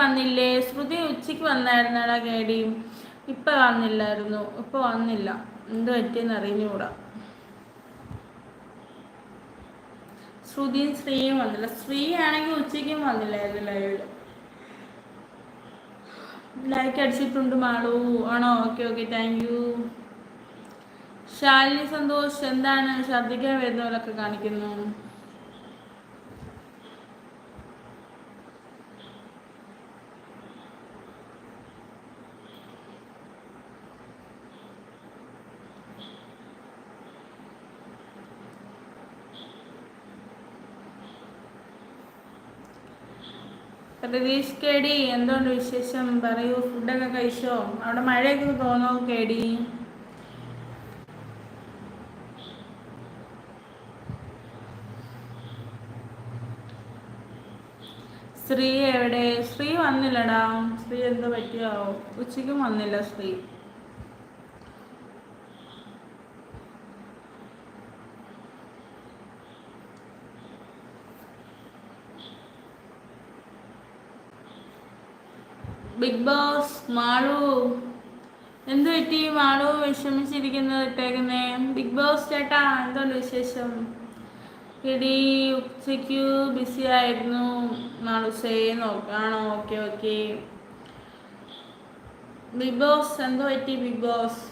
വന്നില്ലേ? ശ്രുതി ഉച്ചയ്ക്ക് വന്നായിരുന്നടാ കേടി, ഇപ്പം വന്നില്ലായിരുന്നു. ഇപ്പം വന്നില്ല, എന്ത് പറ്റിയെന്ന് അറിഞ്ഞുകൂടാ. ശ്രുതിയും ശ്രീയും വന്നില്ല. ശ്രീ ആണെങ്കിൽ ഉച്ചയ്ക്കും വന്നില്ലായിരുന്നു ലൈവില്. ലൈക്ക് അടിച്ചിട്ടുണ്ട് മാളു ആണോ? Okay okay, thank you. Shalini Santhosh, എന്താണ് ഛർദ്ദിക്കാൻ വരുന്നവരൊക്കെ കാണിക്കുന്നു? പ്രതീഷ് കേടി, എന്തുകൊണ്ട് വിശേഷം പറയൂ? ഫുഡൊക്കെ കഴിച്ചോ? അവിടെ മഴയൊക്കെ തോന്നോ കേടി? ശ്രീ എവിടെ? ശ്രീ വന്നില്ലടാ. ശ്രീ എന്തോ പറ്റിയോ? ഉച്ചയ്ക്കും വന്നില്ല ശ്രീ. ബിഗ് ബോസ് മാളു, എന്ത് പറ്റി മാളു വിഷമിച്ചിരിക്കുന്നത് ഇട്ടേക്കുന്നേ? ബിഗ് ബോസ് ചേട്ടാ, എന്തുണ്ട് വിശേഷം? എടി ഉച്ചയ്ക്ക് ബിസി ആയിരുന്നു മാളുസേ. നോക്കാണോ? Okay okay. ബിഗ് ബോസ് എന്തോ പറ്റി ബിഗ് ബോസ്?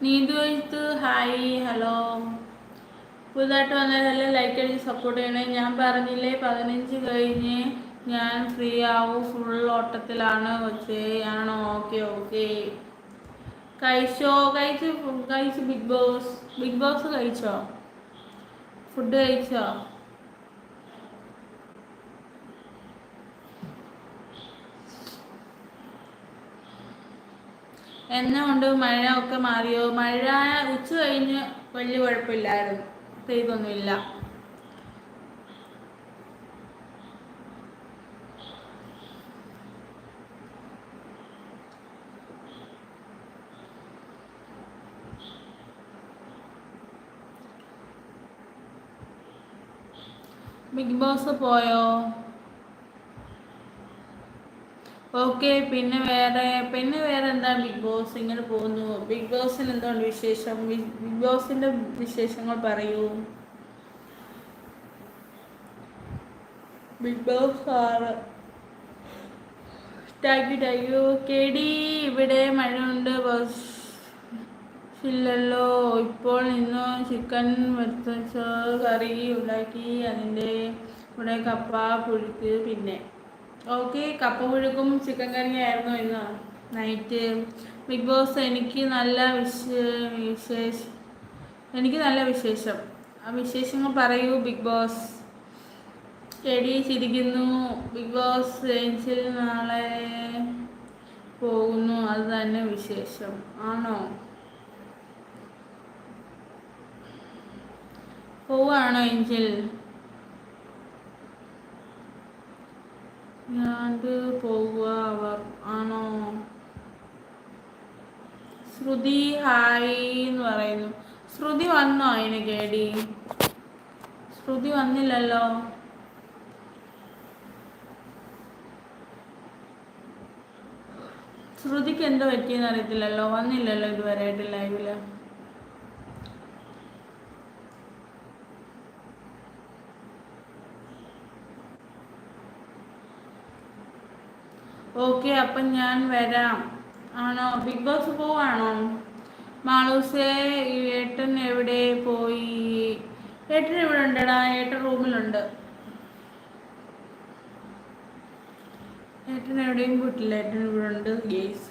നീതു എഴുത്ത് ഹായ് ഹലോ. പുതുതായിട്ട് വന്നതല്ലേ ലൈക്ക് അടിച്ച് സപ്പോർട്ട് ചെയ്യണേ. ഞാൻ പറഞ്ഞില്ലേ 15 കഴിഞ്ഞ് ഞാൻ ഫ്രീ ആവും, ഫുൾ ഓട്ടത്തിലാണ് കൊച്ചേ. ആണോ? Okay okay. കഴിച്ചോ? കഴിച്ചു ബിഗ് ബോസ്. ബിഗ് ബോസ് കഴിച്ചോ? ഫുഡ് കഴിച്ചോ? എന്നെ കൊണ്ട് മഴ ഒക്കെ മാറിയോ? മഴ ഉച്ച കഴിഞ്ഞ് വലിയ കുഴപ്പമില്ലായിരുന്നു, പെയ്തൊന്നുമില്ല. ബിഗ് ബോസ് പോയോ? ഓക്കെ. പിന്നെ വേറെ എന്താ? ബിഗ് ബോസ് ഇങ്ങനെ പോകുന്നു. ബിഗ് ബോസിന് എന്തുകൊണ്ട് വിശേഷം? ബിഗ് ബോസിന്റെ വിശേഷങ്ങൾ പറയൂ. Bigg Boss 6. താങ്ക് യു കേടി. ഇവിടെ മഴയുണ്ട് ഇല്ലല്ലോ ഇപ്പോൾ. ഇന്ന് ചിക്കൻ വറുത്തച്ച കറി ഉണ്ടാക്കി, അതിൻ്റെ കൂടെ കപ്പ പുഴുക്ക്. പിന്നെ ഓക്കെ, കപ്പ പുഴുക്കും ചിക്കൻ കറിയായിരുന്നു ഇന്ന് നൈറ്റ്. ബിഗ് ബോസ്, എനിക്ക് നല്ല വിശേഷം. ആ വിശേഷങ്ങൾ പറയൂ ബിഗ് ബോസ്. ചെടി ചിരിക്കുന്നു. ബിഗ് ബോസ് ഏഞ്ചൽ നാളെ പോകുന്നു, അത് തന്നെ വിശേഷം. ആണോ? പോവാണോ ഏഞ്ചൽ? ഞാൻ പോവുക അവർ. ആണോ? ശ്രുതി ഹായ് എന്ന് പറയുന്നു. ശ്രുതി വന്നോ? അതിന് കേടി ശ്രുതി വന്നില്ലല്ലോ. ശ്രുതിക്ക് എന്തോ പറ്റിയെന്ന് അറിയത്തില്ലല്ലോ, വന്നില്ലല്ലോ ഇതുവരെയായിട്ട് ലൈവില്. ഓക്കെ, അപ്പം ഞാൻ വരാം. ആണോ? ബിഗ് ബോസ് പോവാണോ? മാളൂസേ, ഏട്ടൻ എവിടെ പോയി? ഏട്ടൻ ഇവിടെ ഉണ്ടടാ, ഏട്ടൻ റൂമിലുണ്ട്. ഏട്ടൻ എവിടെയും പോയിട്ടില്ല, ഏട്ടൻ ഇവിടെ ഉണ്ട് ഗേസ്.